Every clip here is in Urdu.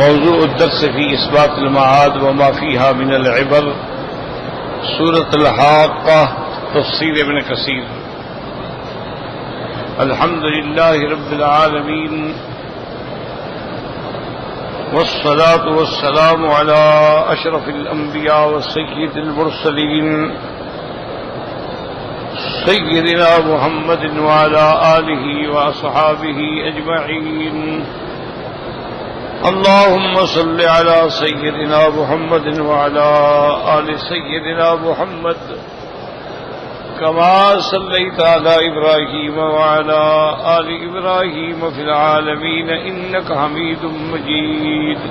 موضوع الدرس في إثبات المعاد وما فيها من العبر سورة الحاقة تفسير ابن كثير. الحمد لله رب العالمين والصلاة والسلام على أشرف الأنبياء وسيد المرسلين سيدنا محمد وعلى آله وأصحابه أجمعين. اللهم صل على سيدنا محمد وعلى آل سيدنا محمد كما صليت على إبراهيم وعلى آل إبراهيم في العالمين إنك حميد مجيد.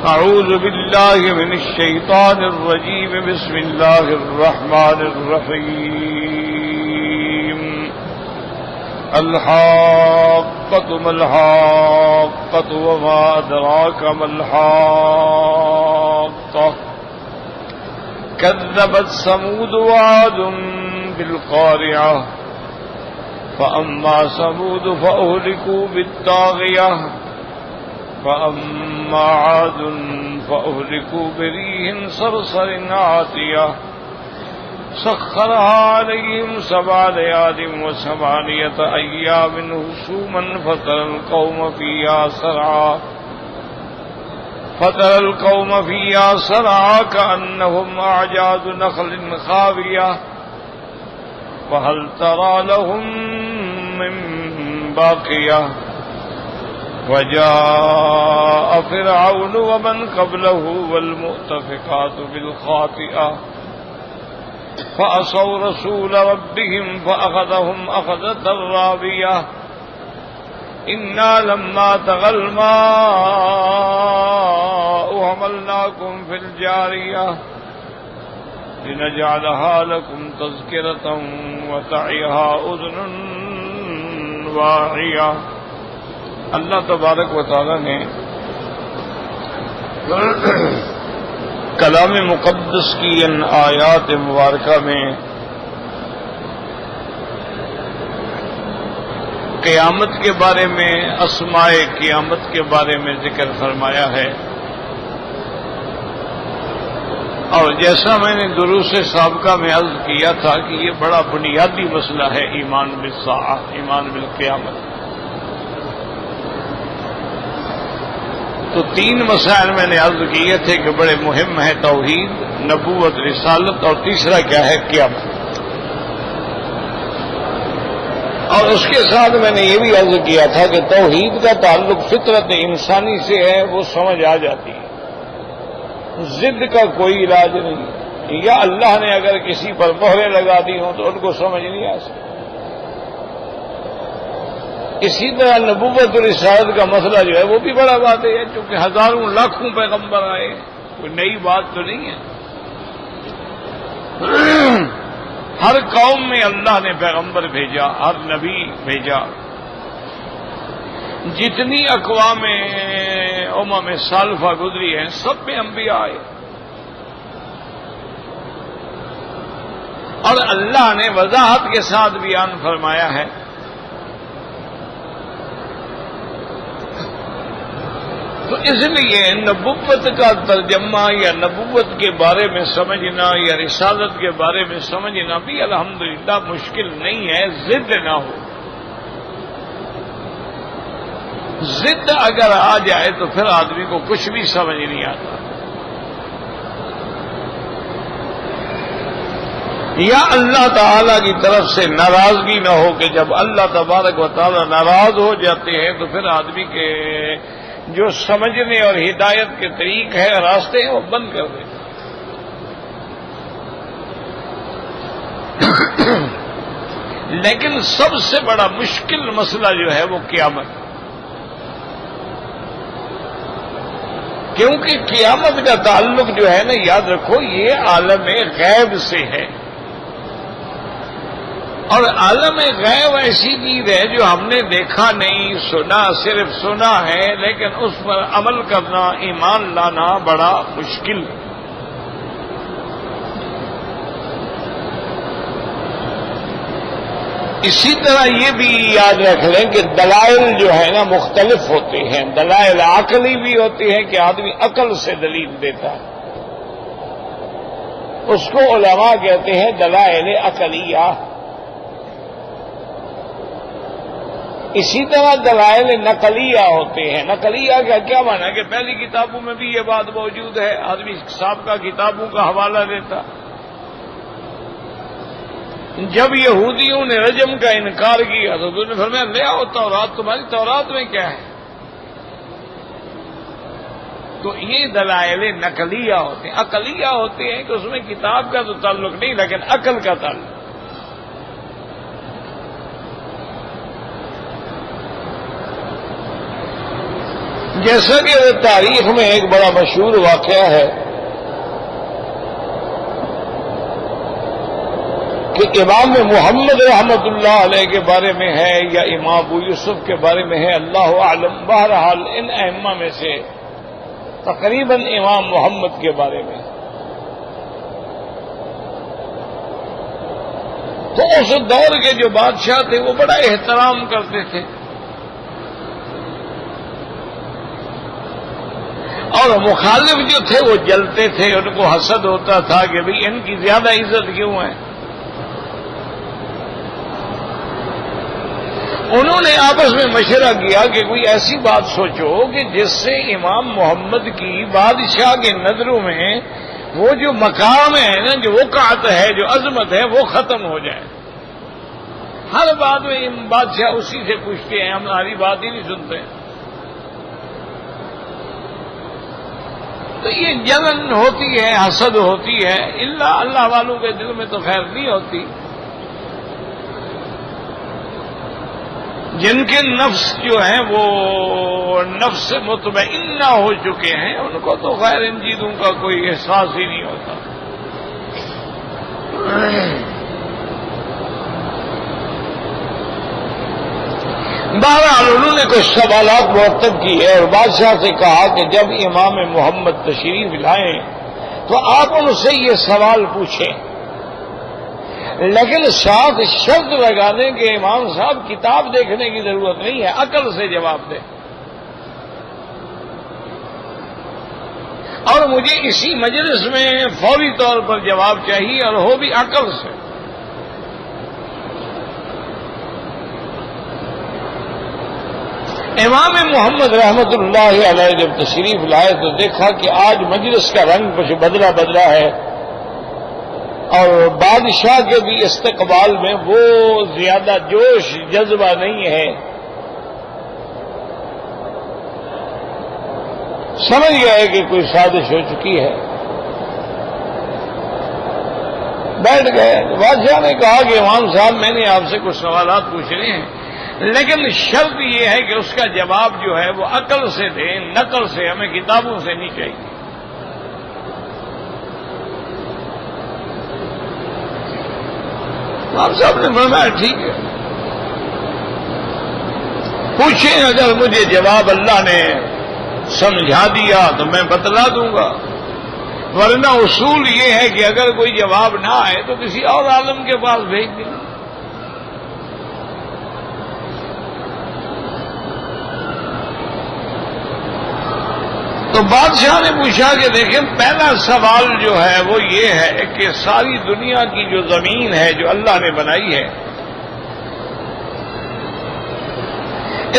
أعوذ بالله من الشيطان الرجيم. بسم الله الرحمن الرحيم. الحاقة ما الحاقة وما أدراك ما الحاقة. كذبت ثمود وعاد بالقارعة فأما ثمود فأهلكوا بالطاغية فأما عاد فأهلكوا بريح صرصر عاتية سخرها عليهم 7 ليال و8 أيام حسوما فترى القوم فيها صرعى كأنهم أعجاز نخل خاوية فهل ترى لهم من باقية. وجاء فرعون ومن قبله والمؤتفكات بالخاطئة فعصوا رسول ربهم فأخذهم أخذة رابية. إنا لما طغى الماء حملناكم في الجارية لنجعلها لكم تذكرة وتعيها أذن واعية. اللہ تبارک و تعالی نے کلام مقدس کی ان آیات مبارکہ میں قیامت کے بارے میں، اسماء قیامت کے بارے میں ذکر فرمایا ہے. اور جیسا میں نے دروس سابقہ میں عرض کیا تھا کہ یہ بڑا بنیادی مسئلہ ہے ایمان بالساعہ، ایمان بالقیامت. تو 3 مسائل میں نے عرض کیے تھے کہ بڑے مہم ہیں: توحید، نبوت، رسالت، اور تیسرا کیا ہے؟ قیامت. اور اس کے ساتھ میں نے یہ بھی عرض کیا تھا کہ توحید کا تعلق فطرت انسانی سے ہے، وہ سمجھ آ جاتی ہے، ضد کا کوئی علاج نہیں. یا اللہ نے اگر کسی پر مہریں لگا دی ہوں تو ان کو سمجھ نہیں آ سکتی. اسی طرح نبوت اور رسالت کا مسئلہ جو ہے وہ بھی بڑا بات ہے، چونکہ ہزاروں لاکھوں پیغمبر آئے، کوئی نئی بات تو نہیں ہے. ہر قوم میں اللہ نے پیغمبر بھیجا، ہر نبی بھیجا. جتنی اقوام امم سالفہ گزری ہیں سب میں انبیاء آئے. اور اللہ نے وضاحت کے ساتھ بیان فرمایا ہے تو اس لیے نبوت کا ترجمہ یا نبوت کے بارے میں سمجھنا یا رسالت کے بارے میں سمجھنا بھی الحمدللہ مشکل نہیں ہے، ضد نہ ہو. ضد اگر آ جائے تو پھر آدمی کو کچھ بھی سمجھ نہیں آتا. یا اللہ تعالی کی طرف سے ناراضگی نہ ہو کہ جب اللہ تبارک و تعالی ناراض ہو جاتے ہیں تو پھر آدمی کے جو سمجھنے اور ہدایت کے طریق ہے، راستے ہیں، وہ بند کر دیتے. لیکن سب سے بڑا مشکل مسئلہ جو ہے وہ قیامت، کیونکہ قیامت کا تعلق جو ہے نا، یاد رکھو، یہ عالم غیب سے ہے. اور عالم غیب ایسی چیز ہے جو ہم نے دیکھا نہیں، سنا، صرف سنا ہے، لیکن اس پر عمل کرنا، ایمان لانا بڑا مشکل. اسی طرح یہ بھی یاد رکھ لیں کہ دلائل جو ہے نا مختلف ہوتے ہیں. دلائل عقلی بھی ہوتی ہیں کہ آدمی عقل سے دلیل دیتا ہے، اس کو علماء کہتے ہیں دلائل عقلیہ. اسی طرح دلائل نقلیہ ہوتے ہیں. نقلیہ کا کیا معنی ہے کہ پہلی کتابوں میں بھی یہ بات موجود ہے، آدمی سابقہ کتابوں کا حوالہ دیتا. جب یہودیوں نے رجم کا انکار کیا تو انہوں نے فرمایا لے آؤ تورات، تمہاری تورات میں کیا ہے؟ تو یہ دلائل نقلیہ ہوتے ہیں. عقلیہ ہوتے ہیں کہ اس میں کتاب کا تو تعلق نہیں لیکن عقل کا تعلق. جیسا کہ تاریخ میں ایک بڑا مشہور واقعہ ہے کہ امام محمد رحمت اللہ علیہ کے بارے میں ہے یا امام ابو یوسف کے بارے میں ہے، اللہ اعلم. بہرحال ان ائمہ میں سے تقریباً امام محمد کے بارے میں. تو اس دور کے جو بادشاہ تھے وہ بڑا احترام کرتے تھے اور مخالف جو تھے وہ جلتے تھے، ان کو حسد ہوتا تھا کہ بھئی ان کی زیادہ عزت کیوں ہے. انہوں نے آپس میں مشورہ کیا کہ کوئی ایسی بات سوچو کہ جس سے امام محمد کی بادشاہ کے نظروں میں وہ جو مقام ہے نا، جو وقعت ہے، جو عظمت ہے، وہ ختم ہو جائے. ہر بات میں بادشاہ اسی سے پوچھتے ہیں، ہماری بات ہی نہیں سنتے. تو یہ جلن ہوتی ہے، حسد ہوتی ہے. اللہ والوں کے دل میں تو خیر نہیں ہوتی. جن کے نفس جو ہیں وہ نفس مطمئنہ ہو چکے ہیں ان کو تو خیر ان چیزوں کا کوئی احساس ہی نہیں ہوتا. بہرحال انہوں نے کچھ سوالات مرتب کیے اور بادشاہ سے کہا کہ جب امام محمد تشریف لائیں تو آپ ان سے یہ سوال پوچھیں، لیکن ساتھ شرط لگا دیں کہ امام صاحب کتاب دیکھنے کی ضرورت نہیں ہے، عقل سے جواب دیں. اور مجھے اسی مجلس میں فوری طور پر جواب چاہیے اور ہو بھی عقل سے. امام محمد رحمت اللہ علیہ جب تشریف لائے تو دیکھا کہ آج مجلس کا رنگ کچھ بدلا ہے اور بادشاہ کے بھی استقبال میں وہ زیادہ جوش جذبہ نہیں ہے. سمجھ گئے کہ کوئی سازش ہو چکی ہے. بیٹھ گئے. بادشاہ نے کہا کہ امام صاحب میں نے آپ سے کچھ سوالات پوچھنے ہیں لیکن شرط یہ ہے کہ اس کا جواب جو ہے وہ عقل سے دیں، نقل سے، ہمیں کتابوں سے نہیں چاہیے. امام صاحب نے فرمایا ٹھیک ہے، پوچھیں، اگر مجھے جواب اللہ نے سمجھا دیا تو میں بتلا دوں گا، ورنہ اصول یہ ہے کہ اگر کوئی جواب نہ آئے تو کسی اور عالم کے پاس بھیج دیں. تو بادشاہ نے پوچھا کہ دیکھیں پہلا سوال جو ہے وہ یہ ہے کہ ساری دنیا کی جو زمین ہے جو اللہ نے بنائی ہے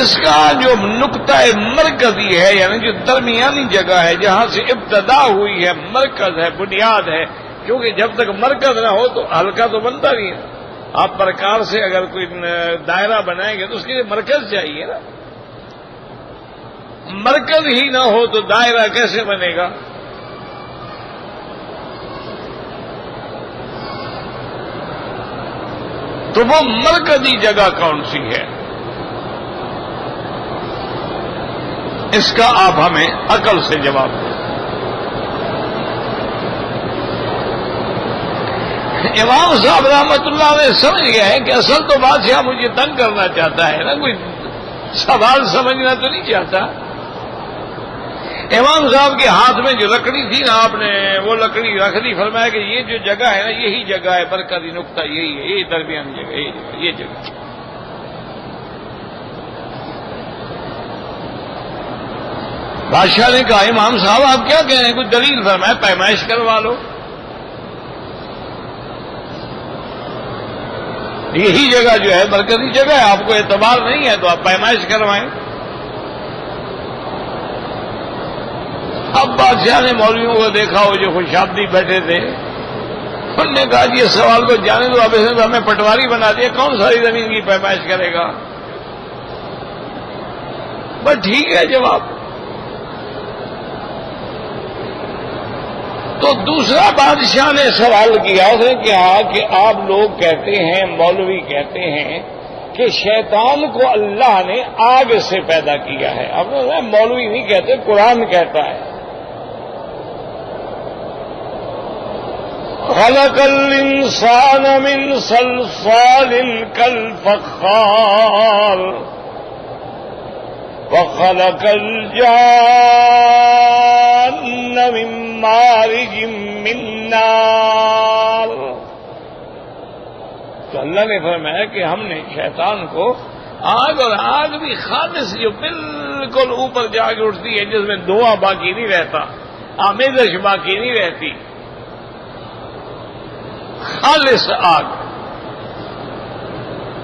اس کا جو نقطہ مرکزی ہے یعنی جو درمیانی جگہ ہے جہاں سے ابتدا ہوئی ہے، مرکز ہے، بنیاد ہے، کیونکہ جب تک مرکز نہ ہو تو ہلکا تو بنتا نہیں ہے. آپ پرکار سے اگر کوئی دائرہ بنائیں گے تو اس کے لیے مرکز چاہیے نا. مرکز ہی نہ ہو تو دائرہ کیسے بنے گا؟ تو وہ مرکزی جگہ کون سی ہے؟ اس کا آپ ہمیں عقل سے جواب دیں. امام صاحب رحمت اللہ علیہ سمجھ گئے ہیں کہ اصل تو بادشاہ مجھے تنگ کرنا چاہتا ہے نا، کوئی سوال سمجھنا تو نہیں چاہتا. امام صاحب کے ہاتھ میں جو لکڑی تھی نا، آپ نے وہ لکڑی رکھ دی، فرمایا کہ یہ جو جگہ ہے نا یہی جگہ ہے، برکتی نقطہ یہی ہے، یہ درمیان جگہ، یہ جگہ۔ بادشاہ نے کہا امام صاحب آپ کیا کہہ رہے ہیں، کچھ دلیل فرمائے، پیمائش کروا لو، یہی جگہ جو ہے برکتی جگہ ہے، آپ کو اعتبار نہیں ہے تو آپ پیمائش کروائیں۔ اب بادشاہ نے مولویوں کو دیکھا، وہ جو خوشامدی بیٹھے تھے، انہوں نے کہا جی اس سوال کو جانے دو، اب اس نے تو ہمیں پٹواری بنا دیا، کون ساری زمین کی پیمائش کرے گا؟ بس ٹھیک ہے جواب۔ تو دوسرا بادشاہ نے سوال کیا، اس نے کہا کہ آپ لوگ کہتے ہیں، مولوی کہتے ہیں کہ شیطان کو اللہ نے آگ سے پیدا کیا ہے۔ اب مولوی نہیں کہتے، قرآن کہتا ہے خلق الانسان من صلصال كالفخار وخلق الجان من مارج من نار۔ تو اللہ نے فرمایا کہ ہم نے شیطان کو آگ، اور آگ بھی خالص جو بالکل اوپر جا کے اٹھتی ہے، جس میں دھواں باقی نہیں رہتا، آمیزش باقی نہیں رہتی، خالص آگ،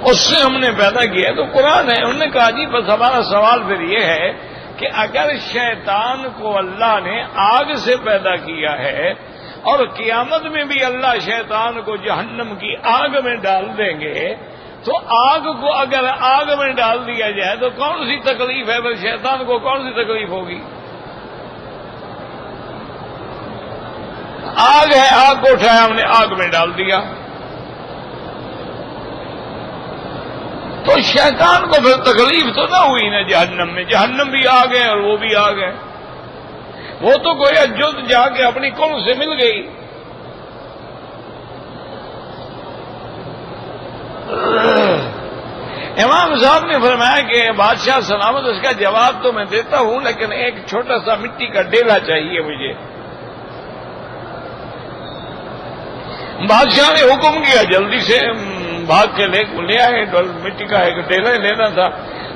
اس سے ہم نے پیدا کیا۔ تو قرآن ہے۔ انہوں نے کہا جی بس ہمارا سوال پھر یہ ہے کہ اگر شیطان کو اللہ نے آگ سے پیدا کیا ہے اور قیامت میں بھی اللہ شیطان کو جہنم کی آگ میں ڈال دیں گے، تو آگ کو اگر آگ میں ڈال دیا جائے تو کون سی تکلیف ہے؟ پھر شیطان کو کون سی تکلیف ہوگی؟ آگ ہے، آگ کو اٹھایا ہم نے، آگ میں ڈال دیا، تو شیطان کو پھر تکلیف تو نہ ہوئی نا جہنم میں؟ جہنم بھی آگ ہے اور وہ بھی آگ ہے، وہ تو گویا جد جا کے اپنی کل سے مل گئی۔ امام صاحب نے فرمایا کہ بادشاہ سلامت، اس کا جواب تو میں دیتا ہوں، لیکن ایک چھوٹا سا مٹی کا ڈیلا چاہیے مجھے۔ بادشاہ نے حکم کیا، جلدی سے بھاگ کے لے آئے، مٹی کا ایک ڈیلا لینا تھا،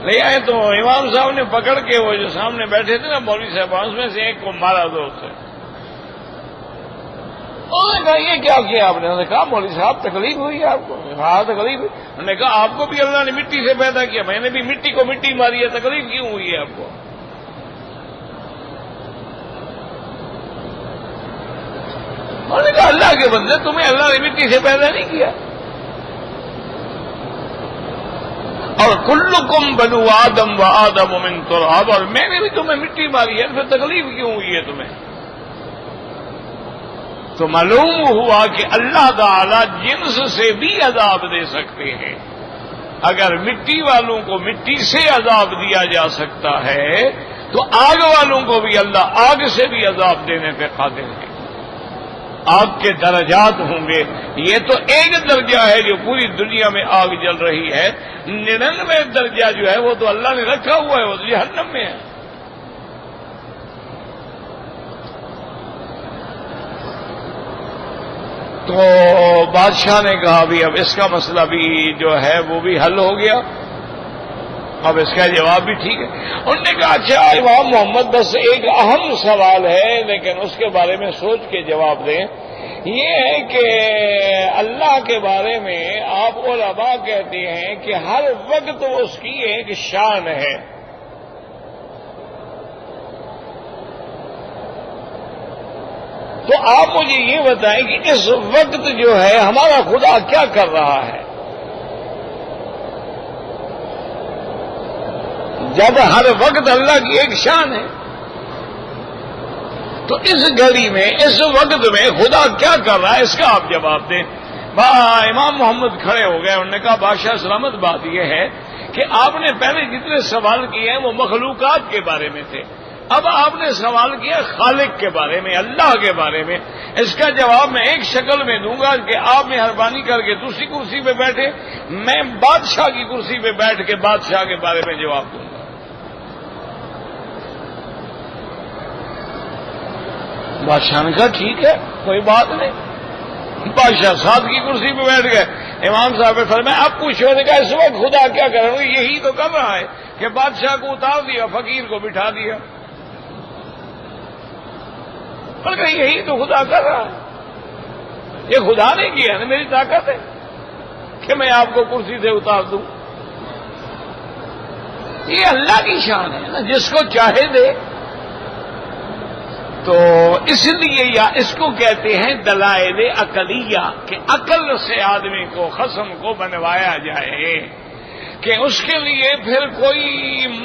لے آئے۔ تو امام صاحب نے پکڑ کے وہ جو سامنے بیٹھے تھے نا مولوی صاحب، اس میں سے ایک کو مارا زور سے۔ انہوں نے کہا یہ کیا کیا آپ نے؟ انہوں نے کہا مولوی صاحب تکلیف ہوئی ہے آپ کو؟ ہاں تکلیف ہوئی۔ انہوں نے کہا آپ کو بھی اللہ نے مٹی سے پیدا کیا، میں نے بھی مٹی کو مٹی ماری ہے، تکلیف کیوں ہوئی ہے آپ کو؟ انہوں نے کہا اللہ کے بندے، تمہیں اللہ نے مٹی سے پیدا نہیں کیا، اور کلکم بنو آدم و آدم من تراب، اور میں نے بھی تمہیں مٹی ماری ہے، پھر تکلیف کیوں ہوئی ہے تمہیں؟ تو معلوم ہوا کہ اللہ تعالی جنس سے بھی عذاب دے سکتے ہیں۔ اگر مٹی والوں کو مٹی سے عذاب دیا جا سکتا ہے تو آگ والوں کو بھی اللہ آگ سے بھی عذاب دینے پہ قادر ہے۔ آگ کے درجات ہوں گے، یہ تو ایک درجہ ہے جو پوری دنیا میں آگ جل رہی ہے، 99 درجہ جو ہے وہ تو اللہ نے رکھا ہوا ہے، وہ تو جہنم میں ہے۔ تو بادشاہ نے کہا بھی اب اس کا مسئلہ بھی جو ہے وہ بھی حل ہو گیا، اب اس کا جواب بھی ٹھیک ہے۔ انہوں نے کہا اچھا امام محمد بس ایک اہم سوال ہے، لیکن اس کے بارے میں سوچ کے جواب دیں۔ یہ ہے کہ اللہ کے بارے میں آپ علماء کہتے ہیں کہ ہر وقت اس کی ایک شان ہے، تو آپ مجھے یہ بتائیں کہ اس وقت جو ہے ہمارا خدا کیا کر رہا ہے؟ جب ہر وقت اللہ کی ایک شان ہے، تو اس گھڑی میں اس وقت میں خدا کیا کر رہا ہے، اس کا آپ جواب دیں۔ امام محمد کھڑے ہو گئے، انہوں نے کہا بادشاہ سلامت بات یہ ہے کہ آپ نے پہلے جتنے سوال کیے ہیں وہ مخلوقات کے بارے میں تھے، اب آپ نے سوال کیا خالق کے بارے میں، اللہ کے بارے میں۔ اس کا جواب میں ایک شکل میں دوں گا کہ آپ مہربانی کر کے دوسری کرسی پہ بیٹھے، میں بادشاہ کی کرسی پہ بیٹھ کے بادشاہ کے بارے میں جواب دوں گا۔ بادشاہ نے کہا ٹھیک ہے کوئی بات نہیں. بادشاہ ساتھ کی کرسی پہ بیٹھ گئے. امام صاحب نے فرمایا اب پوچھو. نے کہا اس وقت خدا کیا کر رہا ہے؟ یہی تو کر رہا ہے کہ بادشاہ کو اتار دیا، فقیر کو بٹھا دیا. پر کہ یہی تو خدا کر رہا ہے. یہ خدا نے کیا نا، میری طاقت ہے کہ میں آپ کو کرسی سے اتار دوں. یہ اللہ کی شان ہے نا، جس کو چاہے دے. تو اس لیے یا اس کو کہتے ہیں دلائل عقلیہ، کہ عقل سے آدمی کو خصم کو بنوایا جائے کہ اس کے لیے پھر کوئی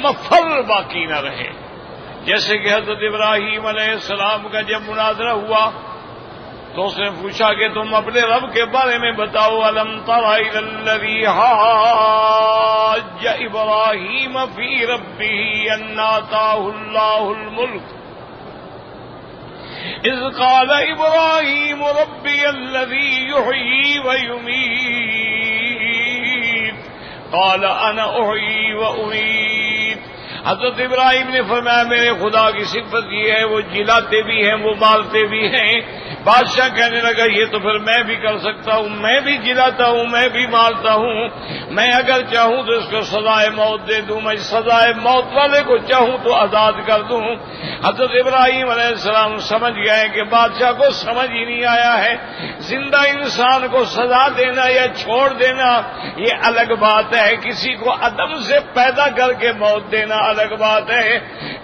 مفر باقی نہ رہے. جیسے کہ حضرت ابراہیم علیہ السلام کا جب مناظرہ ہوا تو اس نے پوچھا کہ تم اپنے رب کے بارے میں بتاؤ. الم تر الی الذی حاج ابراہیم فی ربہ ان آتاہ اللہ الملک اذ قال ابراہیم ربی الذی یحیی ویمیت قال انا احیی وامیت. حضرت ابراہیم نے فرمایا میرے خدا کی صفت یہ ہے وہ جلاتے بھی ہیں وہ مارتے بھی ہیں. بادشاہ کہنے لگا یہ تو پھر میں بھی کر سکتا ہوں، میں بھی جلاتا ہوں میں بھی مارتا ہوں. میں اگر چاہوں تو اس کو سزائے موت دے دوں، میں سزائے موت والے کو چاہوں تو آزاد کر دوں. حضرت ابراہیم علیہ السلام سمجھ گئے کہ بادشاہ کو سمجھ ہی نہیں آیا ہے زندہ انسان کو سزا دینا یا چھوڑ دینا یہ الگ بات ہے، کسی کو عدم سے پیدا کر کے موت دینا الگ بات ہے.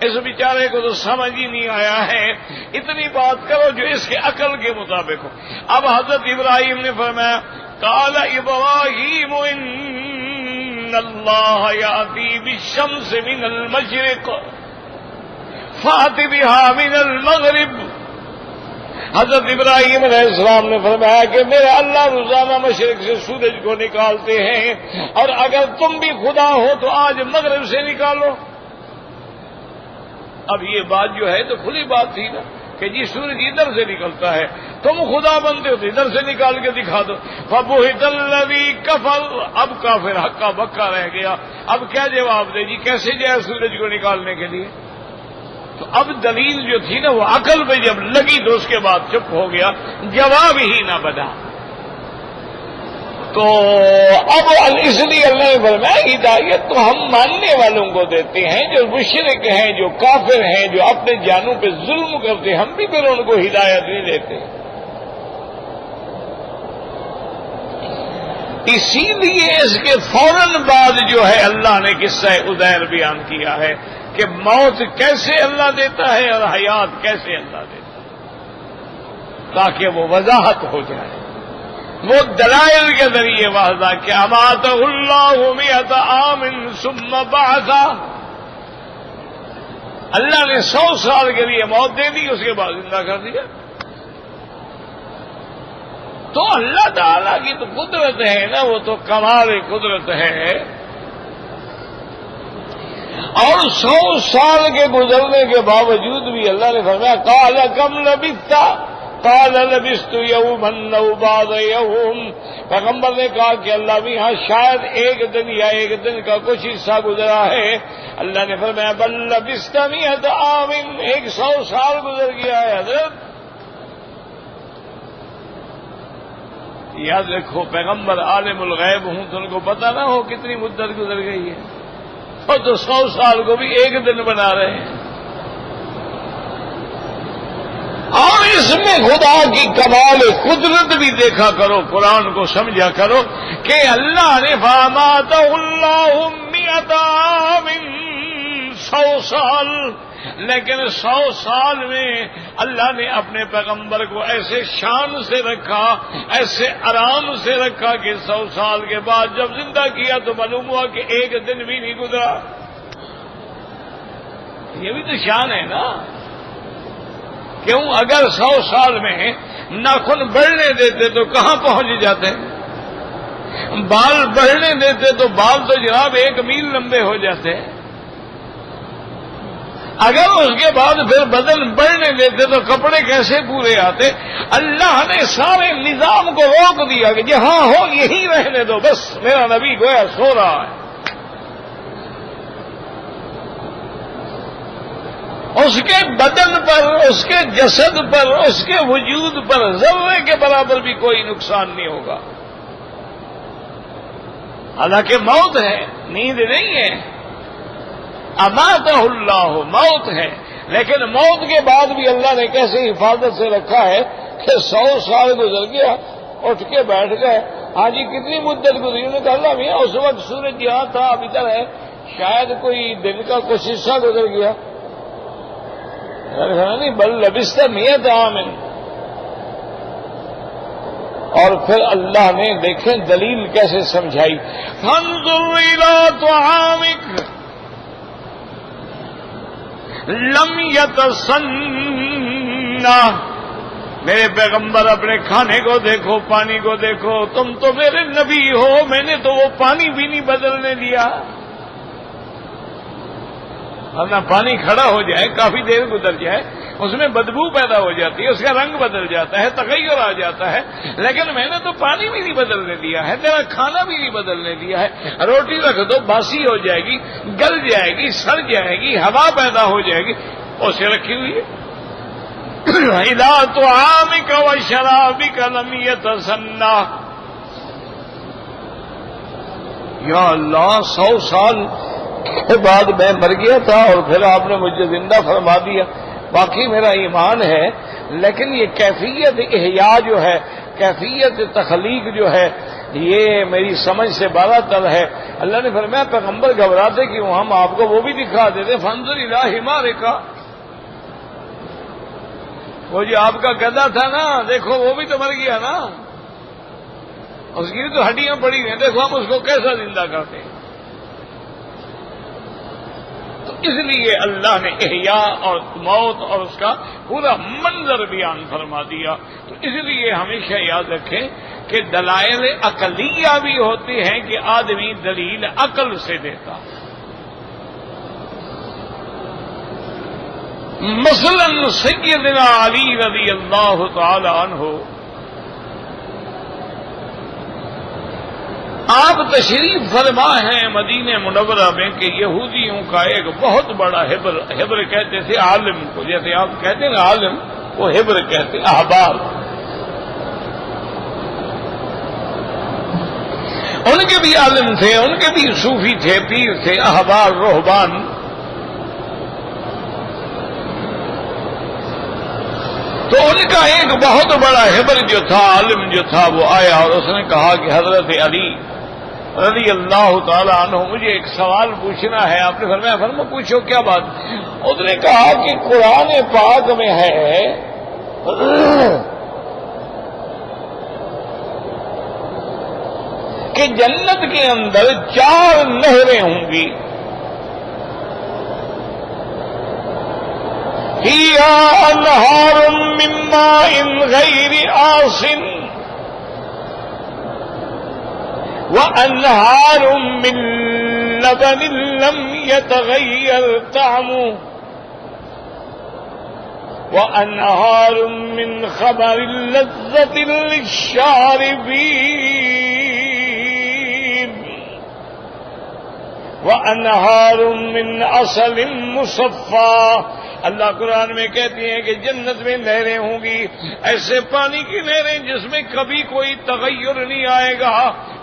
اس بیچارے کو تو سمجھ ہی نہیں آیا ہے. اتنی بات کرو جو اس کے عقل کے مطابق ہو. اب حضرت ابراہیم نے فرمایا قال ابراہیم ان اللہ یاتی بالشمس من المشرق فات بها من المغرب. حضرت ابراہیم علیہ السلام نے فرمایا کہ میرے اللہ روزانہ مشرق سے سورج کو نکالتے ہیں اور اگر تم بھی خدا ہو تو آج مغرب سے نکالو. اب یہ بات جو ہے تو کھلی بات تھی نا کہ جی سورج ادھر سے نکلتا ہے، تم خدا بنتے ہو تو ادھر سے نکال کے دکھا دو. فبہت الذی کفر. اب کافر ہکا بکا رہ گیا. اب کیا جواب دے جی کیسے جائے سورج کو نکالنے کے لیے؟ تو اب دلیل جو تھی نا وہ عقل پہ جب لگی تو اس کے بعد چپ ہو گیا، جواب ہی نہ بنا. تو اب اس لیے اللہ نے فرمایا ہدایت تو ہم ماننے والوں کو دیتے ہیں، جو مشرک ہیں جو کافر ہیں جو اپنے جانوں پہ ظلم کرتے ہیں ہم بھی پھر ان کو ہدایت نہیں دیتے. اسی لیے اس کے فوراً بعد جو ہے اللہ نے قصہ عزیر بیان کیا ہے کہ موت کیسے اللہ دیتا ہے اور حیات کیسے اللہ دیتا ہے، تاکہ وہ وضاحت ہو جائے. وہ دلائل کے ذریعے واضح کہ اماتہ اللہ مئۃ عام ثم بعثہ. اللہ نے 100 سال کے لیے موت دے دی، اس کے بعد زندہ کر دیا. تو اللہ تعالی کی تو قدرت ہے نا، وہ تو کمال قدرت ہے. اور 100 سال کے گزرنے کے باوجود بھی اللہ نے فرمایا قال کم لبثت قال لبثت یوما او بعض یوم. پیغمبر نے کہا کہ اللہ بھی ہاں شاید ایک دن یا ایک دن کا کچھ حصہ گزرا ہے. اللہ نے فرمایا بل لبثت مئۃ عام. 100 سال گزر گیا ہے حضرت. یاد رکھو پیغمبر عالم الغیب ہوں تو ان کو پتہ نہ ہو کتنی مدت گزر گئی ہے، اور تو 100 سال کو بھی ایک دن بنا رہے ہیں. اور اس میں خدا کی کمال قدرت بھی دیکھا کرو، قرآن کو سمجھا کرو کہ اللہ نے فاماتہ اللہ مئۃ عام 100 سال. لیکن 100 سال میں اللہ نے اپنے پیغمبر کو ایسے شان سے رکھا، ایسے آرام سے رکھا کہ 100 سال کے بعد جب زندہ کیا تو معلوم ہوا کہ ایک دن بھی نہیں گزرا. یہ بھی تو شان ہے نا. کیوں؟ اگر 100 سال میں ناخن بڑھنے دیتے تو کہاں پہنچ جاتے، بال بڑھنے دیتے تو بال تو جناب 1 میل لمبے ہو جاتے. اگر اس کے بعد پھر بدن بڑھنے دیتے تو کپڑے کیسے پورے آتے. اللہ نے سارے نظام کو روک دیا کہ جہاں ہو یہی رہنے دو، بس میرا نبی گویا سو رہا ہے. اس کے بدن پر، اس کے جسد پر، اس کے وجود پر ذرے کے برابر بھی کوئی نقصان نہیں ہوگا۔ حالانکہ موت ہے، نیند نہیں ہے، اماتہ اللہ، موت ہے، لیکن موت کے بعد بھی اللہ نے کیسے حفاظت سے رکھا ہے کہ 100 سال گزر گیا، اٹھ کے بیٹھ گئے، ہاں جی کتنی مدت گزری؟ انہوں نے کہا اللہ میاں اس وقت سورج یہاں تھا، اب ادھر ہے، شاید کوئی دن کا کچھ حصہ گزر گیا۔ نہیں بل لبثت مئۃ عام۔ اور پھر اللہ نے دیکھیں دلیل کیسے سمجھائی، فانظر الی طعامک لم یتسنہ، میرے پیغمبر اپنے کھانے کو دیکھو، پانی کو دیکھو، تم تو میرے نبی ہو، میں نے تو وہ پانی بھی نہیں بدلنے دیا، ورنہ پانی کھڑا ہو جائے، کافی دیر گزر جائے، اس میں بدبو پیدا ہو جاتی ہے، اس کا رنگ بدل جاتا ہے، تغیر آ جاتا ہے، لیکن میں نے تو پانی بھی نہیں بدلنے دیا ہے، تیرا کھانا بھی نہیں بدلنے دیا ہے، روٹی رکھ دو باسی ہو جائے گی، گل جائے گی، سڑ جائے گی، ہوا پیدا ہو جائے گی، اسے رکھی ہوئی ہے۔ اِلَىٰ طَعَامِكَ وَشَرَابِكَ لَمْ يَتَسَنَّهْ۔ یا اللہ 100 سال کے بعد میں مر گیا تھا اور پھر آپ نے مجھے زندہ فرما دیا، باقی میرا ایمان ہے، لیکن یہ کیفیت احیاء جو ہے، کیفیت تخلیق جو ہے، یہ میری سمجھ سے بالاتر ہے۔ اللہ نے فرمایا پیغمبر گھبراتے کیوں، ہم آپ کو وہ بھی دکھا دیتے، فانظر الی حمارک، وہ جو آپ کا گدھا تھا نا، دیکھو وہ بھی تو مر گیا نا، اس کی تو ہڈیاں پڑی ہوئی ہیں، دیکھو ہم اس کو کیسا زندہ کرتے ہیں۔ تو اس لیے اللہ نے احیاء اور موت اور اس کا پورا منظر بیان فرما دیا۔ تو اس لیے ہمیشہ یاد رکھیں کہ دلائل عقلیہ بھی ہوتی ہیں کہ آدمی دلیل عقل سے دیتا۔ مثلا سیدنا علی رضی اللہ تعالی عنہ، آپ تشریف فرما ہیں مدینہ منورہ میں کہ یہودیوں کا ایک بہت بڑا حبر کہتے تھے عالم کو، جیسے آپ کہتے ہیں عالم، وہ حبر کہتے احبار، ان کے بھی عالم تھے، ان کے بھی صوفی تھے، پیر تھے، احبار رہبان۔ تو ان کا ایک بہت بڑا حبر جو تھا، عالم جو تھا، وہ آیا اور اس نے کہا کہ حضرت علی رضی اللہ تعالی عنہ مجھے ایک سوال پوچھنا ہے۔ آپ نے فرمایا پوچھو کیا بات؟ اس نے کہا کہ قرآن پاک میں ہے کہ جنت کے اندر 4 نہریں ہوں گی، فِيهَا أَنْهَارٌ مِّن مَّاءٍ غَيْرِ آسٍ وَأَنْهَارٌ مِّن لَّبَنٍ لَّمْ يَتَغَيَّرْ طَعْمُهُ وَأَنْهَارٌ مِّن خَمَرٍ لَّذَّةٍ لِّلشَّارِبِينَ وَأَنْهَارٌ مِّنْ عَسَلٍ مُّصَفًّى۔ اللہ قرآن میں کہتی ہیں کہ جنت میں نہریں ہوں گی، ایسے پانی کی نہریں جس میں کبھی کوئی تغیر نہیں آئے گا،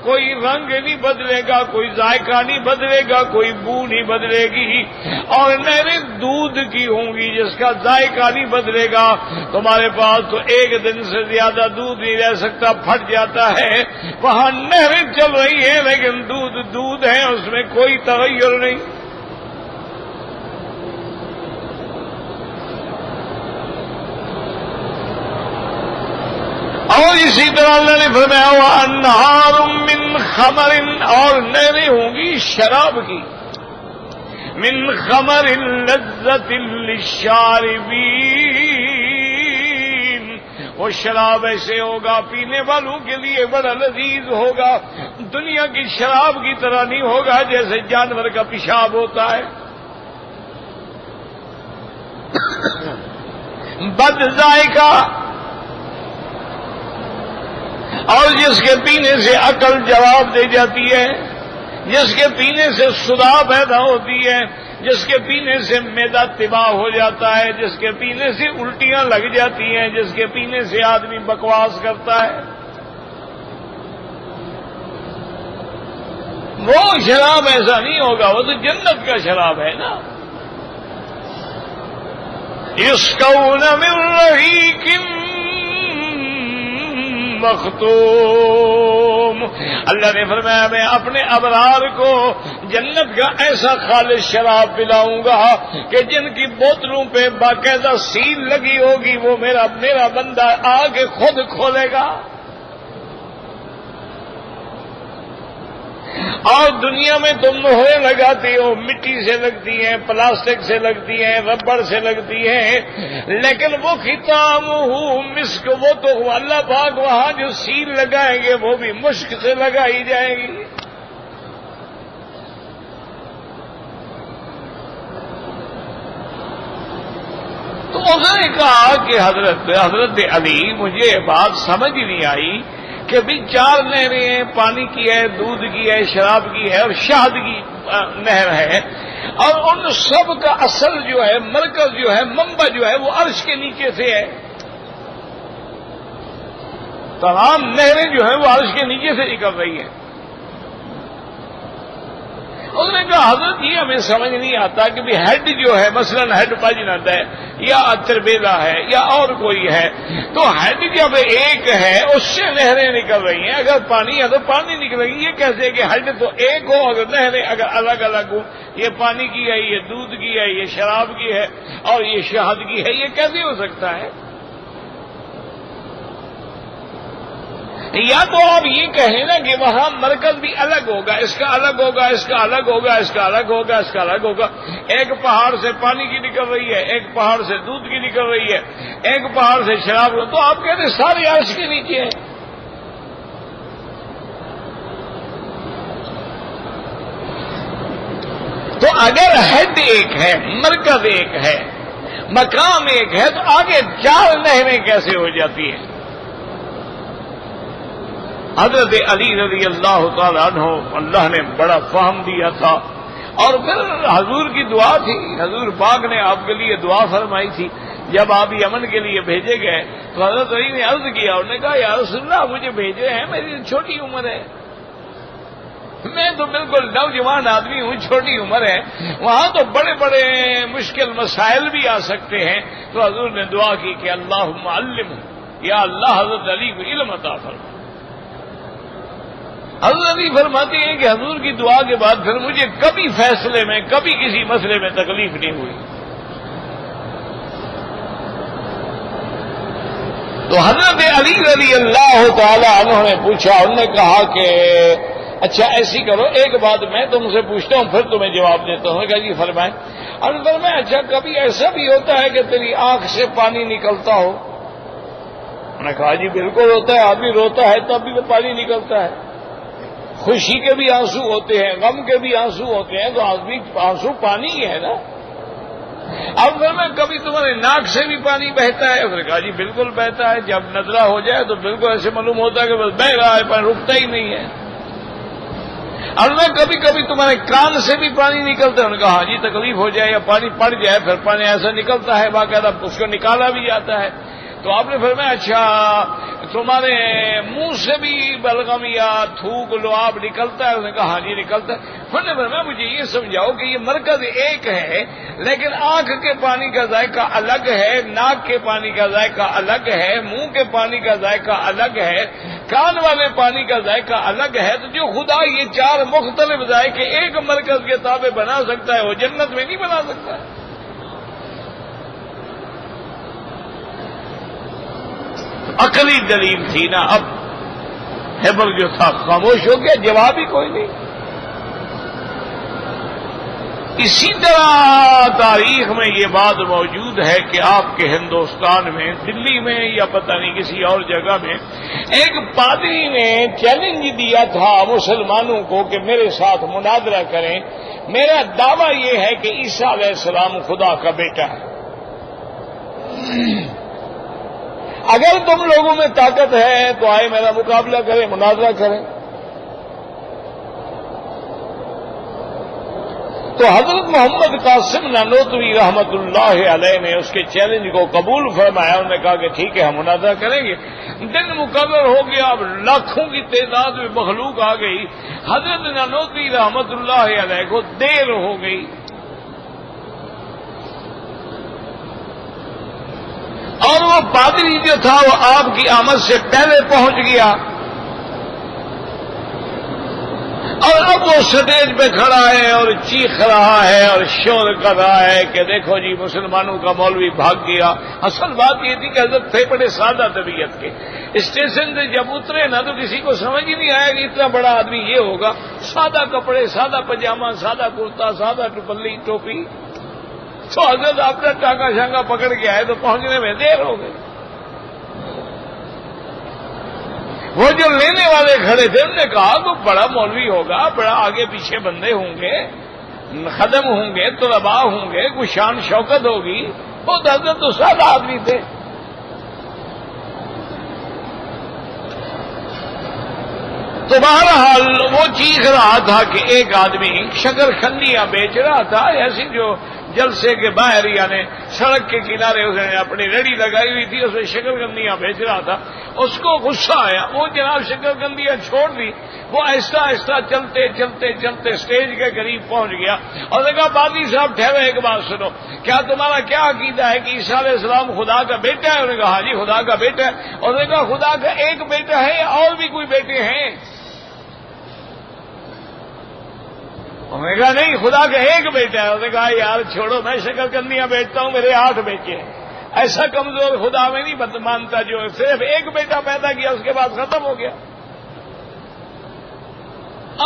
کوئی رنگ نہیں بدلے گا، کوئی ذائقہ نہیں بدلے گا، کوئی بو نہیں بدلے گی، اور نہریں دودھ کی ہوں گی جس کا ذائقہ نہیں بدلے گا۔ تمہارے پاس تو ایک دن سے زیادہ دودھ نہیں رہ سکتا، پھٹ جاتا ہے، وہاں نہریں چل رہی ہیں لیکن دودھ ہے، اس میں کوئی تغیر نہیں۔ اور اسی طرح اللہ نے فرمایا وَأَنْهَارٌ مِّن خَمَرٍ، اور نہریں ہوں گی شراب کی، مِّن خَمَرٍ لَّذَّةٍ لِّلشَّارِبِينَ، وہ شراب ایسے ہوگا پینے والوں کے لیے بڑا لذیذ ہوگا، دنیا کی شراب کی طرح نہیں ہوگا جیسے جانور کا پیشاب ہوتا ہے، بد ذائقہ، اور جس کے پینے سے عقل جواب دے جاتی ہے، جس کے پینے سے صدا پیدا ہوتی ہے، جس کے پینے سے معدہ تباہ ہو جاتا ہے، جس کے پینے سے الٹیاں لگ جاتی ہیں، جس کے پینے سے آدمی بکواس کرتا ہے، وہ شراب ایسا نہیں ہوگا، وہ تو جنت کا شراب ہے نا۔ یسقون من رحیق مختوم، اللہ نے فرمایا میں اپنے ابرار کو جنت کا ایسا خالص شراب پلاؤں گا کہ جن کی بوتلوں پہ باقاعدہ سیل لگی ہوگی وہ میرا بندہ آ کے خود کھولے گا۔ اور دنیا میں تم مہریں لگاتی ہو، مٹی سے لگتی ہیں، پلاسٹک سے لگتی ہیں، ربڑ سے لگتی ہیں، لیکن وہ ختام مسک، وہ تو اللہ پاک وہاں جو سیل لگائیں گے وہ بھی مشک سے لگائی جائے گی۔ تو اس نے کہا کہ حضرت علی مجھے یہ بات سمجھ نہیں آئی کہ بھی 4 نہریں ہیں، پانی کی ہے، دودھ کی ہے، شراب کی ہے اور شہد کی نہر ہے، اور ان سب کا اصل جو ہے، مرکز جو ہے، منبع جو ہے وہ عرش کے نیچے سے ہے۔ تمام نہریں جو ہیں وہ عرش کے نیچے سے نکل رہی ہیں۔ اس نے کہا حضرت یہ ہمیں سمجھ نہیں آتا کہ بھی ہیڈ جو ہے، مثلا ہیڈ پاجنت ہے یا تربیلا ہے یا اور کوئی ہے، تو ہیڈ جب ایک ہے اس سے نہریں نکل رہی ہیں، اگر پانی ہے تو پانی نکل رہی ہے۔ یہ کیسے کہ ہیڈ تو ایک ہو، اگر نہریں اگر الگ الگ ہو، یہ پانی کی ہے، یہ دودھ کی ہے، یہ شراب کی ہے اور یہ شہد کی ہے، یہ کیسے ہو سکتا ہے؟ یا تو آپ یہ کہیں نا کہ وہاں مرکز بھی الگ ہوگا، اس کا الگ ہوگا، اس کا الگ ہوگا، اس کا الگ ہوگا، اس کا الگ ہوگا۔ ایک پہاڑ سے پانی کی نکل رہی ہے، ایک پہاڑ سے دودھ کی نکل رہی ہے، ایک پہاڑ سے شراب، تو آپ کہتے ہیں سارے عرش کے نیچے ہیں۔ تو اگر ہیڈ ایک ہے، مرکز ایک ہے، مقام ایک ہے، تو آگے 4 نہریں کیسے ہو جاتی ہیں؟ حضرت علی رضی اللہ تعالیٰ عنہ اللہ نے بڑا فہم دیا تھا، اور پھر حضور کی دعا تھی، حضور پاک نے آپ کے لیے دعا فرمائی تھی۔ جب آپ یمن کے لیے بھیجے گئے تو حضرت علی نے عرض کیا، انہوں نے کہا یا رسول اللہ مجھے بھیجے ہیں، میری چھوٹی عمر ہے، میں تو بالکل نوجوان آدمی ہوں، چھوٹی عمر ہے، وہاں تو بڑے بڑے مشکل مسائل بھی آ سکتے ہیں۔ تو حضور نے دعا کی کہ اللہم علمہ، یا اللہ حضرت علی کو علم عطا فرما۔ حضرت علی فرماتے ہیں کہ حضور کی دعا کے بعد پھر مجھے کبھی فیصلے میں، کبھی کسی مسئلے میں تکلیف نہیں ہوئی۔ تو حضرت علی رضی اللہ تعالی عنہ نے پوچھا، انہوں نے کہا کہ اچھا ایسی کرو، ایک بات میں تم سے پوچھتا ہوں پھر تمہیں جواب دیتا ہوں۔ کہا جی فرمائیں۔ اور فرمایا اچھا کبھی ایسا بھی ہوتا ہے کہ تیری آنکھ سے پانی نکلتا ہو؟ انہوں نے کہا جی بالکل ہوتا ہے، آدمی روتا ہے تب بھی تو پانی نکلتا ہے، خوشی کے بھی آنسو ہوتے ہیں، غم کے بھی آنسو ہوتے ہیں، تو آدمی آنسو پانی ہی ہے نا۔ اب میں کبھی تمہارے ناک سے بھی پانی بہتا ہے؟ اس نے کہا جی بالکل بہتا ہے، جب نزلہ ہو جائے تو بالکل ایسے معلوم ہوتا ہے کہ بس بہہ رہا ہے، پانی رکتا ہی نہیں ہے۔ اور میں کبھی کبھی تمہارے کان سے بھی پانی نکلتا ہے؟ انہوں نے کہا ہاں جی تکلیف ہو جائے یا پانی پڑ جائے پھر پانی ایسا نکلتا ہے، باقاعدہ اس کو نکالا بھی جاتا ہے۔ تو آپ نے فرمایا اچھا تمہارے منہ سے بھی بلغم یا تھوک لعاب نکلتا ہے؟ اس نے کہا ہاں جی نکلتا ہے۔ انہوں نے فرمایا مجھے یہ سمجھاؤ کہ یہ مرکز ایک ہے، لیکن آنکھ کے پانی کا ذائقہ الگ ہے، ناک کے پانی کا ذائقہ الگ ہے، منہ کے پانی کا ذائقہ الگ ہے، کان والے پانی کا ذائقہ الگ ہے، تو جو خدا یہ 4 مختلف ذائقے ایک مرکز کے تابع بنا سکتا ہے وہ جنت میں نہیں بنا سکتا ہے؟ عقلی دلیل تھی نا۔ اب ہیبر جو تھا خاموش ہو گیا، جواب ہی کوئی نہیں۔ اسی طرح تاریخ میں یہ بات موجود ہے کہ آپ کے ہندوستان میں، دلی میں یا پتہ نہیں کسی اور جگہ میں، ایک پادری نے چیلنج دیا تھا مسلمانوں کو کہ میرے ساتھ مناظرہ کریں، میرا دعویٰ یہ ہے کہ عیسیٰ علیہ السلام خدا کا بیٹا ہے، اگر تم لوگوں میں طاقت ہے تو آئے میرا مقابلہ کریں، مناظرہ کریں۔ تو حضرت محمد قاسم نانوتوی رحمت اللہ علیہ نے اس کے چیلنج کو قبول فرمایا. انہوں نے کہا کہ ٹھیک ہے ہم مناظرہ کریں گے. دن مقرر ہو گیا. اب لاکھوں کی تعداد میں مخلوق آ گئی. حضرت نانوتوی رحمت اللہ علیہ کو دیر ہو گئی. اور وہ پادری جو تھا وہ آپ کی آمد سے پہلے پہنچ گیا. اور اب وہ سٹیج پہ کھڑا ہے اور چیخ رہا ہے اور شور کر رہا ہے کہ دیکھو جی مسلمانوں کا مولوی بھاگ گیا. اصل بات یہ تھی کہ حضرت تھے بڑے سادہ طبیعت کے. اسٹیشن سے جب اترے نا تو کسی کو سمجھ ہی نہیں آیا کہ اتنا بڑا آدمی یہ ہوگا. سادہ کپڑے، سادہ پاجامہ، سادہ کرتا، سادہ ٹوپلی ٹوپی. تو حضرت اپنا ٹانگا شانگا پکڑ کے آئے تو پہنچنے میں دیر ہو گئی. وہ جو لینے والے کھڑے تھے انہوں نے کہا کہ بڑا مولوی ہوگا، بڑا آگے پیچھے بندے ہوں گے، خدم ہوں گے، طلباء ہوں گے، کوئی شان شوکت ہوگی. وہ حضرت تو سادہ آدمی تھے. تو بہرحال وہ چیخ رہا تھا کہ ایک آدمی شکر خندیاں بیچ رہا تھا، ایسی جو جلسے کے باہر یعنی سڑک کے کنارے اس نے اپنی ریڑھی لگائی ہوئی تھی، اس میں شکر کندیاں بیچ رہا تھا. اس کو غصہ آیا. وہ جناب شکر کندیاں چھوڑ دی. وہ آہستہ آہستہ چلتے چلتے چلتے اسٹیج کے قریب پہنچ گیا اور نے کہا پادری صاحب ٹھہرو ایک بات سنو، کیا تمہارا کیا عقیدہ ہے کہ عیسیٰ علیہ السلام خدا کا بیٹا ہے؟ انہوں نے کہا ہاں جی خدا کا بیٹا ہے. اور نے کہا خدا کا ایک بیٹا ہے یا اور بھی کوئی بیٹے ہیں؟ انہوں نے کہا نہیں خدا کا ایک بیٹا ہے. انہوں نے کہا یار چھوڑو، میں شکر کندیاں بیچتا ہوں، میرے 8 بیٹے ہیں. ایسا کمزور خدا میں نہیں مانتا جو صرف ایک بیٹا پیدا کیا اس کے بعد ختم ہو گیا.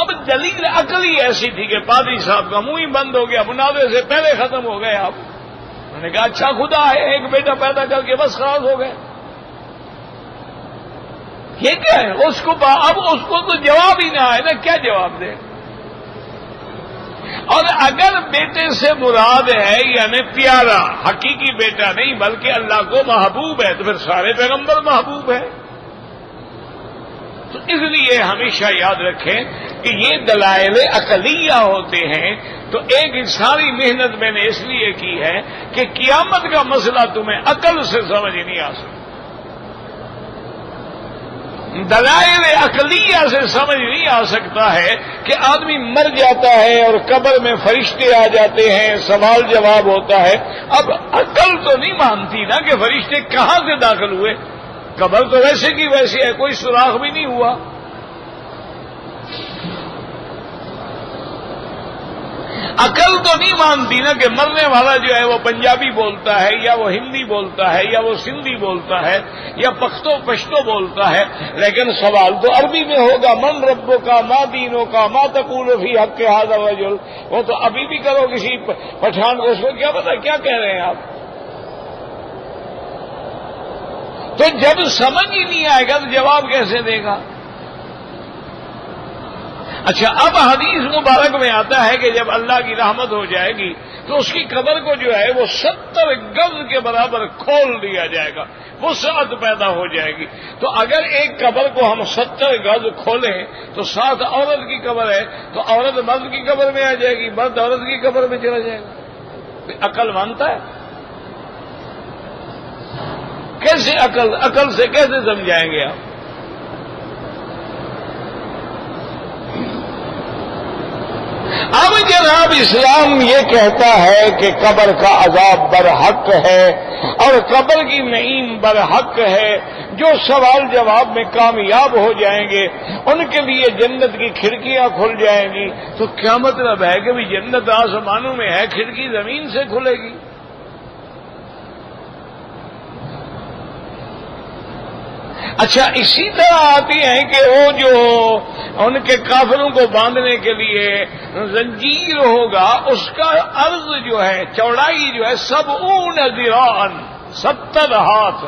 اب دلیل عقلی ایسی تھی کہ پادری صاحب کا منہ ہی بند ہو گیا، مناظرے سے پہلے ختم ہو گئے. آپ انہوں نے کہا اچھا خدا ہے، ایک بیٹا پیدا کر کے بس خلاص ہو گئے. یہ کیا ہے؟ اب اس کو تو جواب ہی نہ آئے نا، کیا جواب دے؟ اور اگر بیٹے سے مراد ہے یعنی پیارا، حقیقی بیٹا نہیں بلکہ اللہ کو محبوب ہے، تو پھر سارے پیغمبر محبوب ہیں. تو اس لیے ہمیشہ یاد رکھیں کہ یہ دلائل عقلیہ ہوتے ہیں. تو ایک ساری محنت میں نے اس لیے کی ہے کہ قیامت کا مسئلہ تمہیں عقل سے سمجھ نہیں آ سکتا، دلائل عقلیہ سے سمجھ نہیں آ سکتا ہے کہ آدمی مر جاتا ہے اور قبر میں فرشتے آ جاتے ہیں، سوال جواب ہوتا ہے. اب عقل تو نہیں مانتی نا کہ فرشتے کہاں سے داخل ہوئے. قبر تو ویسے کی ویسے ہے، کوئی سوراخ بھی نہیں ہوا. عقل تو نہیں مانتی نا کہ مرنے والا جو ہے وہ پنجابی بولتا ہے یا وہ ہندی بولتا ہے یا وہ سندھی بولتا ہے یا پشتو بولتا ہے، لیکن سوال تو عربی میں ہوگا. من ربوں کا، ما دینوں کا، ما تقول فی حق ھذا الرجل. وہ تو ابھی بھی کرو کسی پٹھان کو، اس کو کیا پتا کیا کہہ رہے ہیں آپ. تو جب سمجھ ہی نہیں آئے گا تو جواب کیسے دے گا؟ اچھا اب حدیث مبارک میں آتا ہے کہ جب اللہ کی رحمت ہو جائے گی تو اس کی قبر کو جو ہے وہ 70 گز کے برابر کھول دیا جائے گا، وسعت پیدا ہو جائے گی. تو اگر ایک قبر کو ہم 70 گز کھولیں تو 7 عورت کی قبر ہے، تو عورت مرد کی قبر میں آ جائے گی، مرد عورت کی قبر میں چلا جائے گا. عقل مانتا ہے؟ کیسے عقل سے کیسے سمجھائیں گے آپ؟ اب جناب اسلام یہ کہتا ہے کہ قبر کا عذاب برحق ہے اور قبر کی نعیم برحق ہے. جو سوال جواب میں کامیاب ہو جائیں گے ان کے لیے جنت کی کھڑکیاں کھل جائیں گی. تو کیا مطلب ہے کہ بھی جنت آسمانوں میں ہے، کھڑکی زمین سے کھلے گی؟ اچھا اسی طرح آتی ہیں کہ وہ جو ان کے کافروں کو باندھنے کے لیے زنجیر ہوگا، اس کا عرض جو ہے، چوڑائی جو ہے 70 ذراعاً، 70 ہاتھ.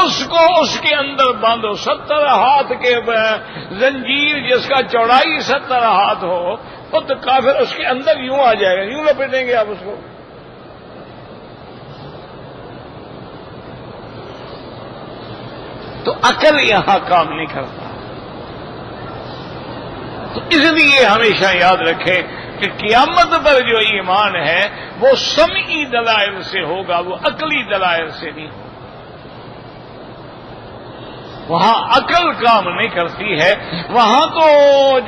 اس کو اس کے اندر باندھو. 70 ہاتھ کے زنجیر جس کا چوڑائی 70 ہاتھ ہو، تو کافر اس کے اندر یوں آ جائے گا، یوں لپیٹیں گے آپ اس کو. تو عقل یہاں کام نہیں کرتا. تو اس لیے ہمیشہ یاد رکھیں کہ قیامت پر جو ایمان ہے وہ سمعی دلائل سے ہوگا، وہ عقلی دلائل سے نہیں ہوگا۔ وہاں عقل کام نہیں کرتی ہے، وہاں تو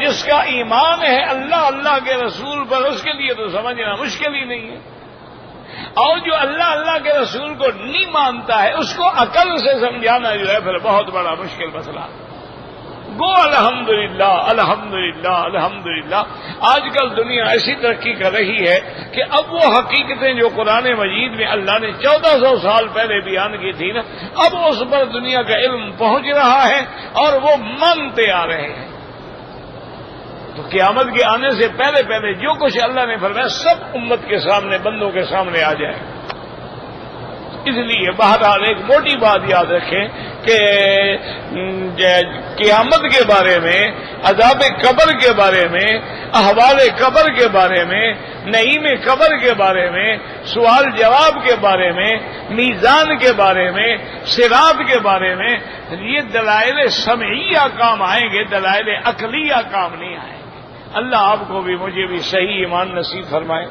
جس کا ایمان ہے اللہ اللہ کے رسول پر، اس کے لیے تو سمجھنا مشکل ہی نہیں ہے، اور جو اللہ اللہ کے رسول کو نہیں مانتا ہے اس کو عقل سے سمجھانا جو ہے پھر بہت بڑا مشکل مسئلہ۔ گو الحمدللہ الحمدللہ الحمدللہ۔ آج کل دنیا ایسی ترقی کر رہی ہے کہ اب وہ حقیقتیں جو قرآن مجید میں اللہ نے 1400 سال پہلے بیان کی تھی نا، اب اس پر دنیا کا علم پہنچ رہا ہے اور وہ مانتے آ رہے ہیں۔ تو قیامت کے آنے سے پہلے پہلے جو کچھ اللہ نے فرمایا سب امت کے سامنے، بندوں کے سامنے آ جائے۔ اس لیے بہرحال ایک موٹی بات یاد رکھیں کہ قیامت کے بارے میں، عذاب قبر کے بارے میں، احوال قبر کے بارے میں، نعیم قبر کے بارے میں، سوال جواب کے بارے میں، میزان کے بارے میں، صراط کے بارے میں، یہ دلائل سمعیہ کام آئیں گے، دلائل عقلیہ کام نہیں آئیں گے۔ اللہ آپ کو بھی مجھے بھی صحیح ایمان نصیب فرمائے۔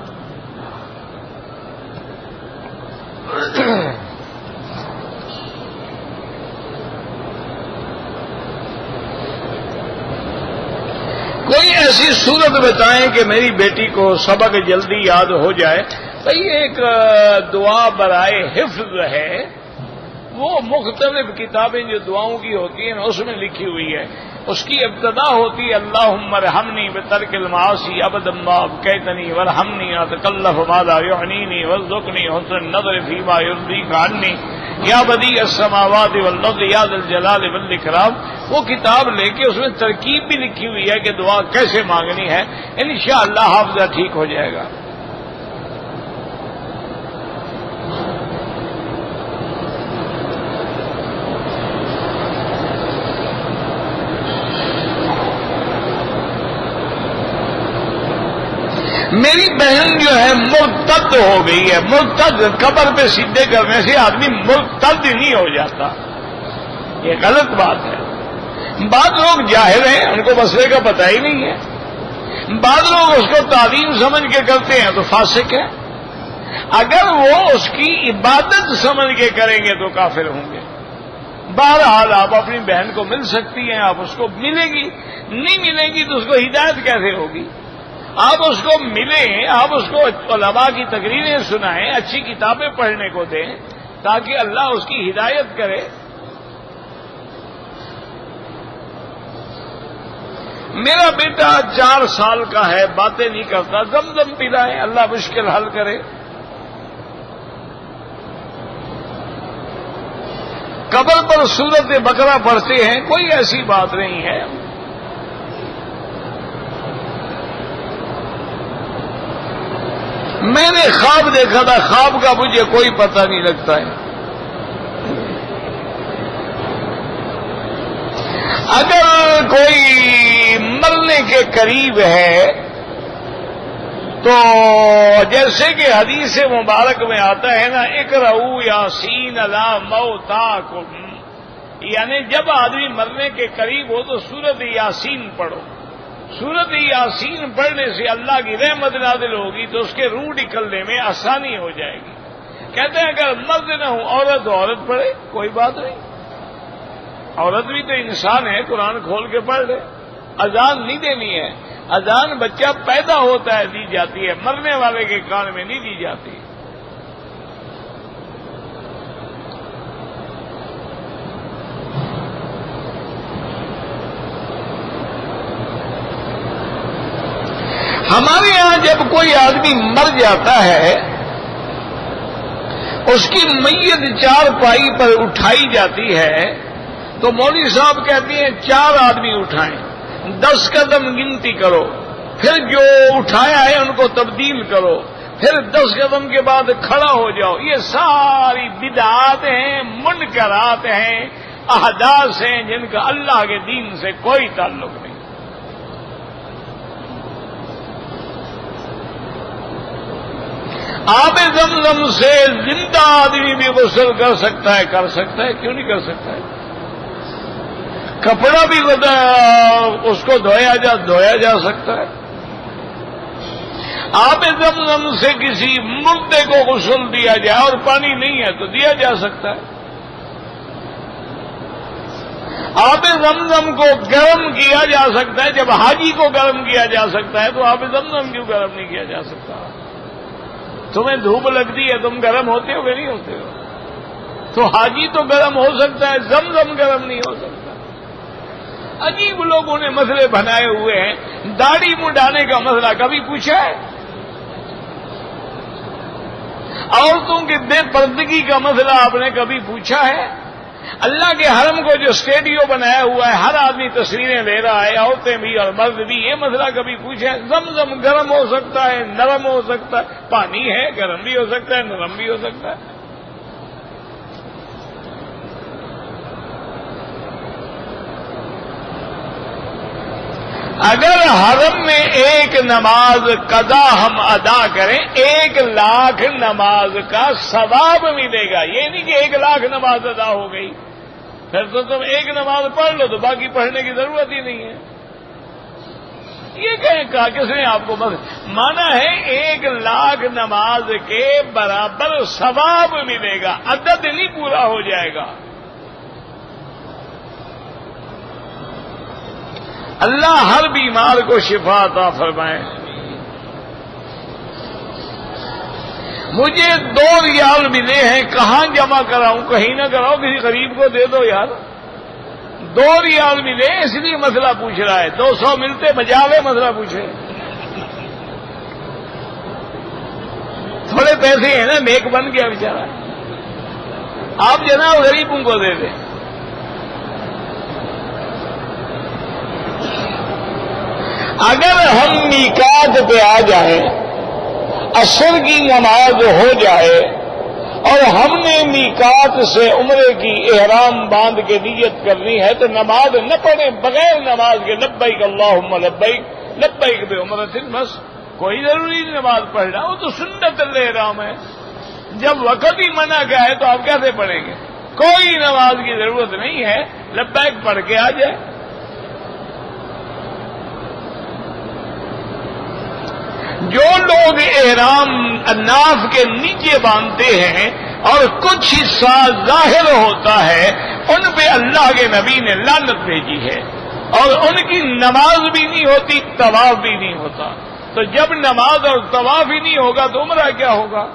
کوئی ایسی صورت بتائیں کہ میری بیٹی کو سبق جلدی یاد ہو جائے۔ بھئی ایک دعا برائے حفظ ہے، وہ مختلف کتابیں جو دعاؤں کی ہوتی ہیں اس میں لکھی ہوئی ہے۔ اس کی ابتدا ہوتی ہے اللہم ارحمنی بترک المعاصی ابدا ما ابقیتنی وارحمنی اتکلف ما لا یعنینی وارزقنی حسن النظر فیما یرضیک عنی یا بدیع السماوات والارض یا ذا الجلال والاکرام۔ وہ کتاب لے کے اس میں ترکیب بھی لکھی ہوئی ہے کہ دعا کیسے مانگنی ہے، انشاءاللہ حافظہ ٹھیک ہو جائے گا۔ میری بہن جو ہے مرتد ہو گئی ہے۔ مرتد قبر پہ سیدھے کرنے سے آدمی مرتد نہیں ہو جاتا، یہ غلط بات ہے۔ بعض لوگ جاہل ہیں، ان کو مسئلے کا پتہ ہی نہیں ہے، بعض لوگ اس کو تعلیم سمجھ کے کرتے ہیں تو فاسق ہے۔ اگر وہ اس کی عبادت سمجھ کے کریں گے تو کافر ہوں گے۔ بہرحال آپ اپنی بہن کو مل سکتی ہیں، آپ اس کو ملے گی، نہیں ملے گی تو اس کو ہدایت کیسے ہوگی؟ آپ اس کو ملیں، آپ اس کو علماء کی تقریریں سنائیں، اچھی کتابیں پڑھنے کو دیں تاکہ اللہ اس کی ہدایت کرے۔ میرا بیٹا 4 سال کا ہے، باتیں نہیں کرتا، زمزم پلائیں، اللہ مشکل حل کرے۔ قبر پر سورت بقرہ پڑھتے ہیں، کوئی ایسی بات نہیں ہے۔ میں نے خواب دیکھا تھا، خواب کا مجھے کوئی پتہ نہیں لگتا ہے۔ اگر کوئی مرنے کے قریب ہے تو جیسے کہ حدیث مبارک میں آتا ہے نا، اقرؤوا یاسین علی موتاکم، یعنی جب آدمی مرنے کے قریب ہو تو سورت یاسین پڑھو۔ سورت یاسین پڑھنے سے اللہ کی رحمت نازل ہوگی تو اس کے روح نکلنے میں آسانی ہو جائے گی۔ کہتے ہیں اگر مرد نہ ہو عورت، عورت پڑھے، کوئی بات نہیں، عورت بھی تو انسان ہے، قرآن کھول کے پڑھ لے۔ اذان نہیں دینی ہے، اذان بچہ پیدا ہوتا ہے دی جاتی ہے، مرنے والے کے کان میں نہیں دی جاتی۔ ہمارے یہاں جب کوئی آدمی مر جاتا ہے اس کی میت 4 پائی پر اٹھائی جاتی ہے تو مولوی صاحب کہتے ہیں 4 آدمی اٹھائیں، 10 قدم گنتی کرو، پھر جو اٹھایا ہے ان کو تبدیل کرو، پھر 10 قدم کے بعد کھڑا ہو جاؤ۔ یہ ساری بدعات ہیں، منکرات ہیں، احداث ہیں جن کا اللہ کے دین سے کوئی تعلق نہیں۔ آب زمزم سے زندہ آدمی بھی غسل کر سکتا ہے، کیوں نہیں کر سکتا ہے؟ کپڑا بھی اس کو دھویا جا سکتا ہے۔ آب زمزم سے کسی مردے کو غسل دیا جائے اور پانی نہیں ہے تو دیا جا سکتا ہے. آب زمزم کو گرم کیا جا سکتا ہے. جب حاجی کو گرم کیا جا سکتا ہے تو آب زمزم کیوں گرم نہیں کیا جا سکتا؟ تمہیں دھوپ لگتی ہے، تم گرم ہوتے ہو کہ نہیں ہوتے ہو؟ تو حاجی تو گرم ہو سکتا ہے، زمزم گرم نہیں ہو سکتا. عجیب لوگوں نے مسئلے بنائے ہوئے ہیں. داڑھی منڈانے کا مسئلہ کبھی پوچھا ہے؟ عورتوں کی بے پردگی کا مسئلہ آپ نے کبھی پوچھا ہے؟ اللہ کے حرم کو جو اسٹیڈیو بنایا ہوا ہے، ہر آدمی تصویریں لے رہا ہے، عورتیں بھی اور مرد بھی، یہ مسئلہ کبھی پوچھا ہے؟ زمزم گرم ہو سکتا ہے، نرم ہو سکتا ہے. پانی ہے، گرم بھی ہو سکتا ہے، نرم بھی ہو سکتا ہے. اگر حرم میں ایک نماز قضا ہم ادا کریں 1,00,000 نماز کا ثواب ملے گا. یہ نہیں کہ 1,00,000 نماز ادا ہو گئی پھر تو تم ایک نماز پڑھ لو تو باقی پڑھنے کی ضرورت ہی نہیں ہے. یہ کہا کس نے آپ کو مانا ہے 1,00,000 نماز کے برابر ثواب ملے گا، عدد نہیں پورا ہو جائے گا. اللہ ہر بیمار کو شفا عطا فرمائے. مجھے 2 ریال ملے ہیں، کہاں جمع کراؤں؟ کہیں نہ کراؤ، کسی غریب کو دے دو یار. 2 ریال ملے اس لیے مسئلہ پوچھ رہا ہے. 200 ملتے بجاوے مسئلہ پوچھے. تھوڑے پیسے ہیں نا، نیک بن گیا بیچارہ. آپ جناب غریبوں کو دے دیں. اگر ہم میقات پہ آ جائیں، عصر کی نماز ہو جائے اور ہم نے میقات سے عمرے کی احرام باندھ کے نیت کرنی ہے تو نماز نہ پڑھیں، بغیر نماز کے لبیک اللہم لبیک لبیک بعمرۃ. بس کوئی ضروری نہیں نماز پڑھنا، وہ تو سنت الاحرام ہے. جب وقت ہی منع کیا ہے تو آپ کیسے پڑھیں گے؟ کوئی نماز کی ضرورت نہیں ہے، لبیک پڑھ کے آ جائے. جو لوگ احرام ناف کے نیچے باندھتے ہیں اور کچھ حصہ ظاہر ہوتا ہے، ان پہ اللہ کے نبی نے لعنت بھیجی ہے اور ان کی نماز بھی نہیں ہوتی، طواف بھی نہیں ہوتا. تو جب نماز اور طواف ہی نہیں ہوگا تو عمرہ کیا ہوگا؟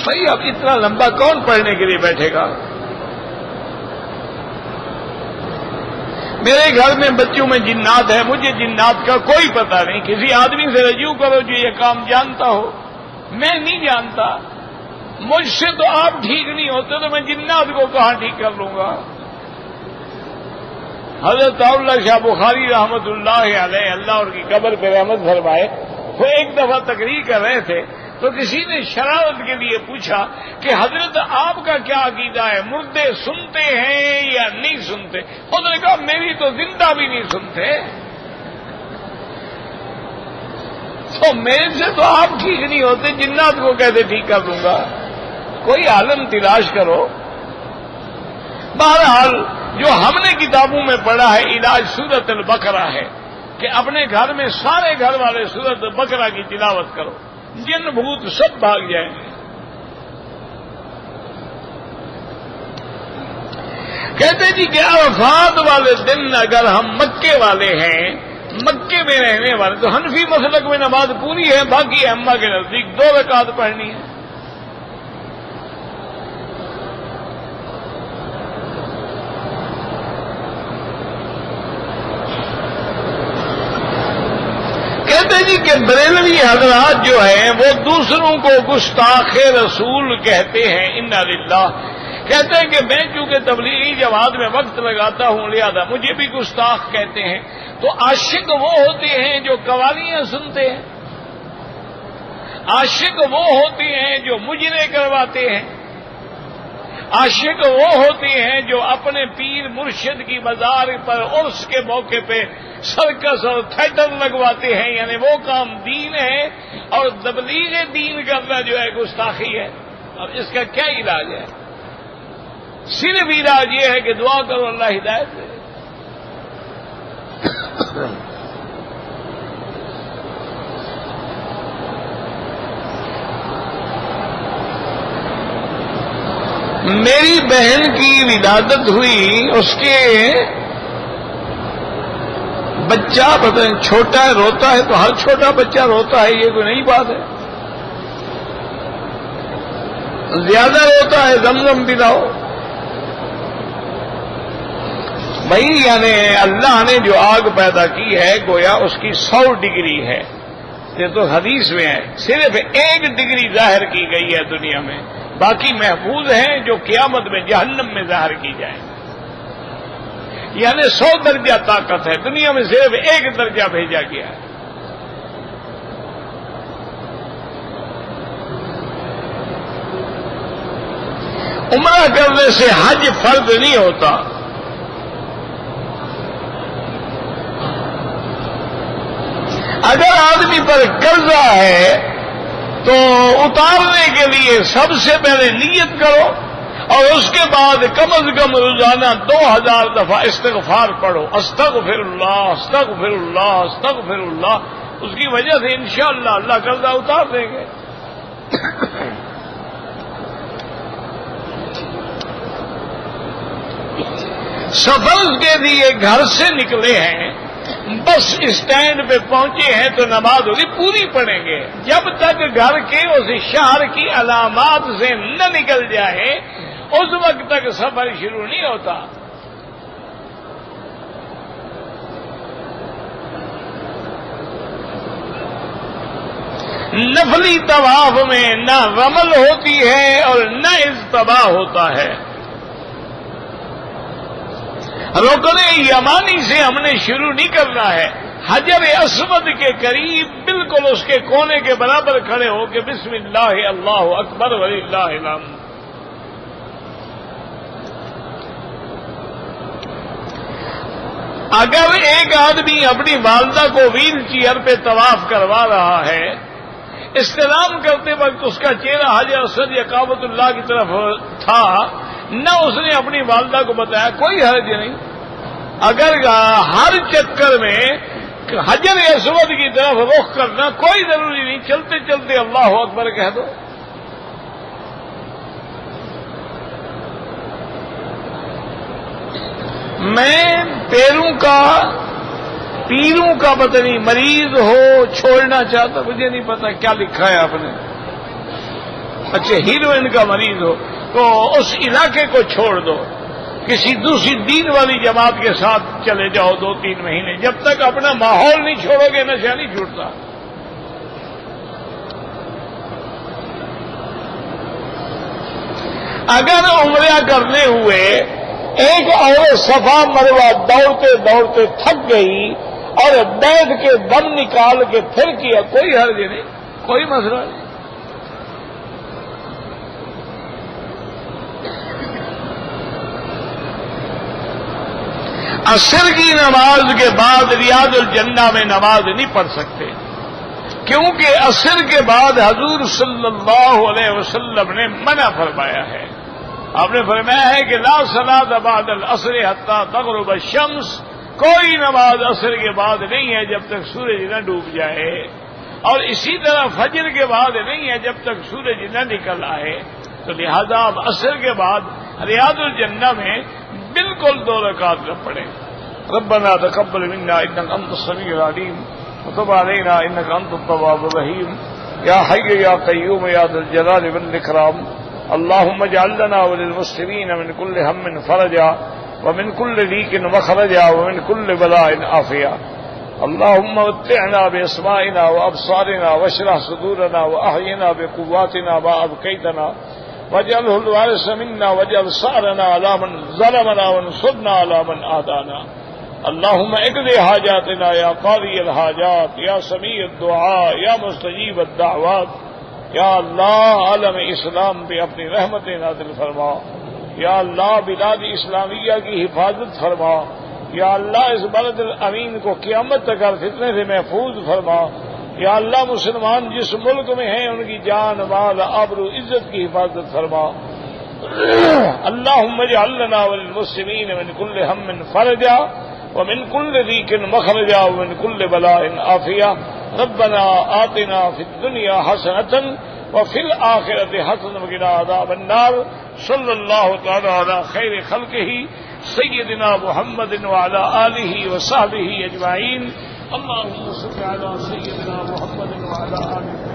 بھائی اب اتنا لمبا کون پڑھنے کے لیے بیٹھے گا؟ میرے گھر میں بچوں میں جنات ہے، مجھے جنات کا کوئی پتہ نہیں. کسی آدمی سے رجوع کرو جو یہ کام جانتا ہو. میں نہیں جانتا. مجھ سے تو آپ ٹھیک نہیں ہوتے تو میں جنات کو کہاں ٹھیک کر لوں گا؟ حضرت اللہ شاہ بخاری رحمت اللہ علیہ، اللہ ان کی قبر پہ رحمت فرمائے، وہ ایک دفعہ تقریر کر رہے تھے تو کسی نے شرارت کے لیے پوچھا کہ حضرت آپ کا کیا عقیدہ ہے، مردے سنتے ہیں یا نہیں سنتے؟ انہوں نے کہا میری تو زندہ بھی نہیں سنتے. تو میرے سے تو آپ ٹھیک نہیں ہوتے، جنات کو کیسے ٹھیک کر لوں گا؟ کوئی عالم تلاش کرو. بہرحال جو ہم نے کتابوں میں پڑھا ہے علاج سورۃ البقرہ ہے کہ اپنے گھر میں سارے گھر والے سورۃ البقرہ کی تلاوت کرو، جن بھوت سب بھاگ جائیں گے. کہتے جی کہ عرفات والے دن اگر ہم مکے والے ہیں، مکے میں رہنے والے، تو حنفی مسلک میں نماز پوری ہے، باقی اماں کے نزدیک 2 رکعت پڑھنی ہے. کہتے جی کہ بریلوی حضرات جو ہیں وہ دوسروں کو گستاخ رسول کہتے ہیں. انا للہ. کہتے ہیں کہ میں چونکہ تبلیغی جماعت میں وقت لگاتا ہوں لہذا مجھے بھی گستاخ کہتے ہیں. تو عاشق وہ ہوتے ہیں جو قوالیاں سنتے ہیں، عاشق وہ ہوتے ہیں جو مجرے کرواتے ہیں، عاشق وہ ہوتے ہیں جو اپنے پیر مرشد کی مزار پر عرس کے موقع پہ سرکس اور تھیٹر لگواتے ہیں. یعنی وہ کام دین ہے اور تبلیغ دین کرنا جو ہے گستاخی ہے. اب اس کا کیا علاج ہے؟ صرف علاج یہ ہے کہ دعا کرو اللہ ہدایت دے. میری بہن کی ولادت ہوئی، اس کے بچہ پتہ چھوٹا ہے، روتا ہے، تو ہر چھوٹا بچہ روتا ہے، یہ کوئی نئی بات ہے؟ زیادہ روتا ہے زمزم پلاؤ بھائی. یعنی اللہ نے جو آگ پیدا کی ہے گویا اس کی 100 ڈگری ہے، یہ تو حدیث میں ہے. صرف 1 ڈگری ظاہر کی گئی ہے دنیا میں، باقی محفوظ ہیں جو قیامت میں جہنم میں ظاہر کی جائیں. یعنی 100 درجہ طاقت ہے، دنیا میں صرف 1 درجہ بھیجا گیا ہے. عمرہ کرنے سے حج فرض نہیں ہوتا. اگر آدمی پر قرضہ ہے تو اتارنے کے لیے سب سے پہلے نیت کرو اور اس کے بعد کم از کم روزانہ 2000 دفعہ استغفار پڑھو. استغفر اللہ استغفر اللہ استغفر اللہ. اس کی وجہ سے انشاءاللہ اللہ قرضہ اتار دیں گے. سفر کے لیے گھر سے نکلے ہیں، بس اسٹینڈ پہ پہنچے ہیں تو نماز ہوگی، پوری پڑھیں گے. جب تک گھر کے اس شہر کی علامات سے نہ نکل جائے اس وقت تک سفر شروع نہیں ہوتا. نفلی طواف میں نہ رمل ہوتی ہے اور نہ اجتباء ہوتا ہے. رکن یمانی سے ہم نے شروع نہیں کرنا ہے. حجر اسود کے قریب بالکل اس کے کونے کے برابر کھڑے ہو کے بسم اللہ اللہ اکبر وللہ الحمد. اگر ایک آدمی اپنی والدہ کو ویل چیئر پہ طواف کروا رہا ہے، استلام کرتے وقت اس کا چہرہ حجر اسود یا کعبۃ اللہ کی طرف تھا، نہ اس نے اپنی والدہ کو بتایا، کوئی حرج نہیں. اگر ہر چکر میں حجر اسود کی طرف رخ کرنا کوئی ضروری نہیں، چلتے چلتے اللہ اکبر کہہ دو. میں پیروں کا پتہ نہیں مریض ہو چھوڑنا چاہتا، مجھے نہیں پتا کیا لکھا ہے آپ نے. اچھا ہیروئن کا مریض ہو تو اس علاقے کو چھوڑ دو، کسی دوسری دین والی جماعت کے ساتھ چلے جاؤ 2-3 مہینے. جب تک اپنا ماحول نہیں چھوڑو گے نشہ نہیں چھوٹتا. اگر عمرہ کرنے ہوئے ایک عورت صفا مروہ دوڑتے دوڑتے تھک گئی اور بیٹھ کے دم نکال کے پھر کیا، کوئی حرج نہیں، کوئی مسئلہ نہیں. عصر کی نماز کے بعد ریاض الجنہ میں نماز نہیں پڑھ سکتے، کیونکہ عصر کے بعد حضور صلی اللہ علیہ وسلم نے منع فرمایا ہے. آپ نے فرمایا ہے کہ لا صلاۃ بعد العصر حتی تغرب الشمس، کوئی نماز عصر کے بعد نہیں ہے جب تک سورج نہ ڈوب جائے، اور اسی طرح فجر کے بعد نہیں ہے جب تک سورج نہ نکل آئے. تو لہذا آپ عصر کے بعد ریاض الجنہ میں بالکل 2 رکعت نہ پڑھیں. ربنا تقبل منا انك انت السميع العليم وتب علينا انك انت التواب الرحيم يا حي يا قيوم يا ذا الجلال والاكرام. اللهم اجعل لنا وللمسلمين من كل هم فرجا ومن كل ضيق مخرجا ومن كل بلاء عافيا. اللهم متعنا باسمائنا وابصارنا واشرح صدورنا واحينا بقواتنا ما ابقيتنا واجعله الوارث منا واجعل ثأرنا على من ظلمنا وانصرنا على من عادانا. اللهم اقض حاجاتنا يا قاضي الحاجات يا سميع الدعاء يا مستجيب الدعوات. یا اللہ عالم اسلام پہ اپنی رحمت نازل فرما. یا اللہ بلاد اسلامیہ کی حفاظت فرما. یا اللہ اس بلد الامین کو قیامت تک ہر فتنے سے محفوظ فرما. یا اللہ مسلمان جس ملک میں ہیں ان کی جان مال آبرو عزت کی حفاظت فرما. اللہم اجعل لنا وللمسلمین من کل ہم فرجا ومن كل ضيق مخرجا ومن كل بلاء عافية ربنا آتنا في الدنيا حسنة وفي الآخرة حسنة وقنا عذاب النار صلی اللہ تعالی علی خیر خلقہ سیدنا محمد وعلی آلہ وصحبہ اجمعین اللہم صل علی سیدنا محمد وعلی آلہ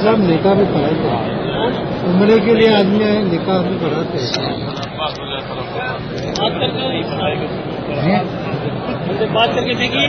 صاحب نکاح بھی پڑھاتے ہیں عمرے کے لیے آدمی آئے نکاح بھی پڑھاتے ہیں بات کر کے دیکھیے